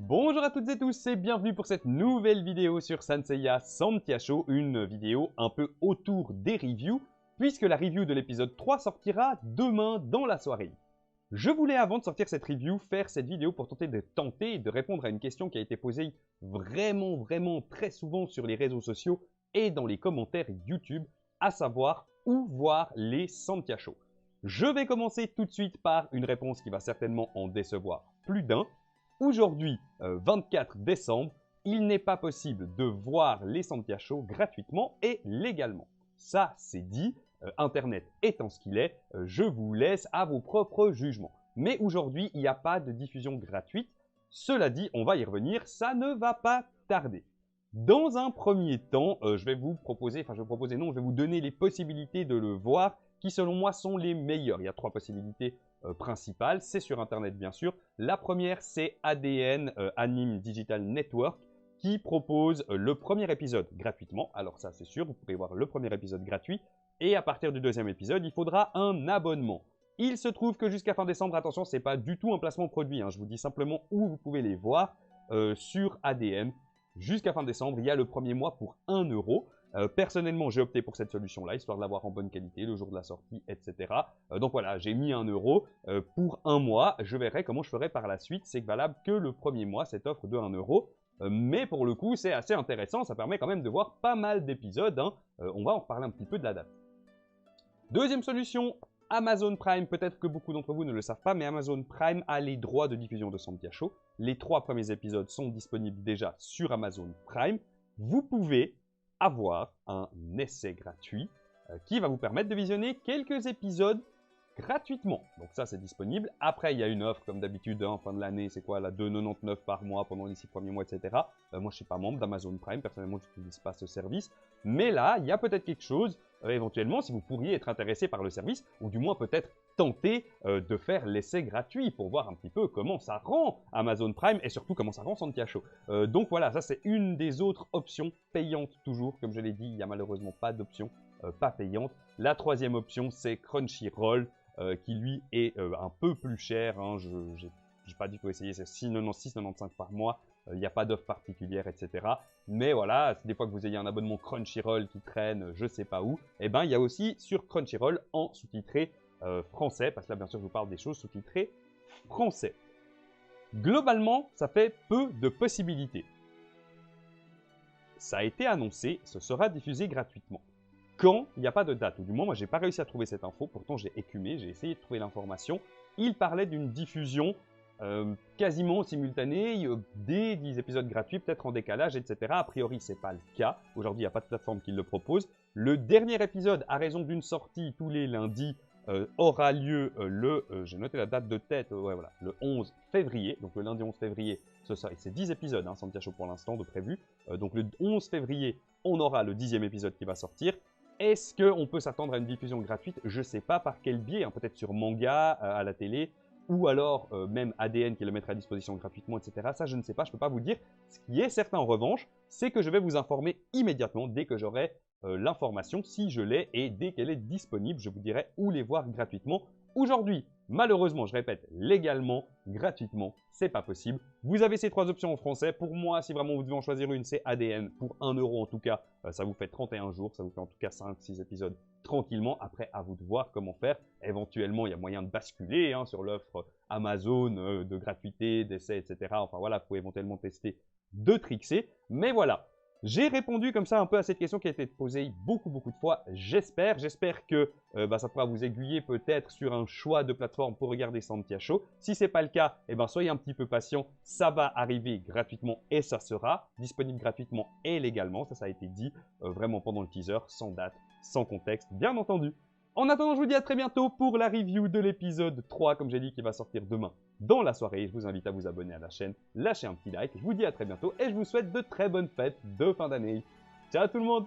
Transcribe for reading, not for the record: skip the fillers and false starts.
Bonjour à toutes et tous et bienvenue pour cette nouvelle vidéo sur Sanseiya Santia Show, une vidéo un peu autour des reviews, puisque la review de l'épisode 3 sortira demain dans la soirée. Je voulais, avant de sortir cette review, faire cette vidéo pour tenter de répondre à une question qui a été posée vraiment très souvent sur les réseaux sociaux et dans les commentaires YouTube, à savoir où voir les Santia Show. Je vais commencer tout de suite par une réponse qui va certainement en décevoir plus d'un. Aujourd'hui, 24 décembre, il n'est pas possible de voir les Santia Show gratuitement et légalement. Ça, c'est dit. Internet étant ce qu'il est, je vous laisse à vos propres jugements. Mais aujourd'hui, il n'y a pas de diffusion gratuite. Cela dit, on va y revenir, ça ne va pas tarder. Dans un premier temps, je vais vous donner les possibilités de le voir qui, selon moi, sont les meilleures. Il y a trois possibilités principales. C'est sur Internet, bien sûr. La première, c'est ADN, Anime Digital Network, qui propose le premier épisode gratuitement. Alors ça, c'est sûr, vous pourrez voir le premier épisode gratuit. Et à partir du deuxième épisode, il faudra un abonnement. Il se trouve que jusqu'à fin décembre, attention, ce n'est pas du tout un placement produit. Je vous dis simplement où vous pouvez les voir sur ADN. Jusqu'à fin décembre, il y a le premier mois pour 1 €. Personnellement, j'ai opté pour cette solution-là, histoire de l'avoir en bonne qualité le jour de la sortie, etc. Donc voilà, j'ai mis 1 € pour un mois. Je verrai comment je ferai par la suite. C'est valable que le premier mois, cette offre de 1 €. Mais pour le coup, c'est assez intéressant. Ça permet quand même de voir pas mal d'épisodes. On va en reparler un petit peu de la date. Deuxième solution, Amazon Prime. Peut-être que beaucoup d'entre vous ne le savent pas, mais Amazon Prime a les droits de diffusion de Santia Show. Les 3 premiers épisodes sont disponibles déjà sur Amazon Prime. Vous pouvez avoir un essai gratuit qui va vous permettre de visionner quelques épisodes gratuitement. Donc ça, c'est disponible. Après, il y a une offre, comme d'habitude, fin de l'année, c'est quoi, la 2,99 par mois pendant les 6 premiers mois, etc. Moi, je ne suis pas membre d'Amazon Prime. Personnellement, je n'utilise pas ce service. Mais là, il y a peut-être quelque chose, éventuellement, si vous pourriez être intéressé par le service, ou du moins peut-être tenter de faire l'essai gratuit pour voir un petit peu comment ça rend Amazon Prime et surtout comment ça rend Santia Show. Donc voilà, ça c'est une des autres options payantes toujours. Comme je l'ai dit, il n'y a malheureusement pas d'option pas payante. La troisième option, c'est Crunchyroll. Qui lui est un peu plus cher. Je n'ai pas du tout essayé, c'est 6,95 par mois. Il n'y a pas d'offre particulière, etc. Mais voilà, des fois que vous ayez un abonnement Crunchyroll qui traîne je ne sais pas où, eh ben, il y a aussi sur Crunchyroll en sous-titré français, parce que là, bien sûr, je vous parle des choses sous-titrées français. Globalement, ça fait peu de possibilités. Ça a été annoncé, ce sera diffusé gratuitement. Quand il n'y a pas de date, ou du moins moi j'ai pas réussi à trouver cette info, pourtant j'ai écumé, j'ai essayé de trouver l'information. Il parlait d'une diffusion quasiment simultanée, des 10 épisodes gratuits, peut-être en décalage, etc. A priori c'est pas le cas, aujourd'hui il n'y a pas de plateforme qui le propose. Le dernier épisode, à raison d'une sortie tous les lundis, aura lieu j'ai noté la date de tête, voilà, le 11 février, donc le lundi 11 février, c'est 10 épisodes, Santia Show pour l'instant de prévu, donc le 11 février on aura le 10e épisode qui va sortir. Est-ce qu'on peut s'attendre à une diffusion gratuite? Je ne sais pas par quel biais, peut-être sur Manga, à la télé, ou alors même ADN qui le mettra à disposition gratuitement, etc. Ça, je ne sais pas, je ne peux pas vous dire. Ce qui est certain en revanche, c'est que je vais vous informer immédiatement dès que j'aurai l'information, si je l'ai, et dès qu'elle est disponible, je vous dirai où les voir gratuitement. Aujourd'hui, malheureusement, je répète, légalement, gratuitement, c'est pas possible. Vous avez ces 3 options en français. Pour moi, si vraiment vous devez en choisir une, c'est ADN pour 1 € en tout cas. Ça vous fait 31 jours, ça vous fait en tout cas 5-6 épisodes tranquillement. Après, à vous de voir comment faire. Éventuellement, il y a moyen de basculer sur l'offre Amazon de gratuité, d'essai, etc. Enfin voilà, vous pouvez éventuellement tester de trickser. Mais voilà. J'ai répondu comme ça un peu à cette question qui a été posée beaucoup de fois. J'espère que ça pourra vous aiguiller peut-être sur un choix de plateforme pour regarder Santia Show. Si ce n'est pas le cas, soyez un petit peu patient. Ça va arriver gratuitement et ça sera disponible gratuitement et légalement. Ça a été dit vraiment pendant le teaser, sans date, sans contexte, bien entendu. En attendant, je vous dis à très bientôt pour la review de l'épisode 3, comme j'ai dit, qui va sortir demain dans la soirée. Je vous invite à vous abonner à la chaîne, lâcher un petit like. Je vous dis à très bientôt et je vous souhaite de très bonnes fêtes de fin d'année. Ciao tout le monde!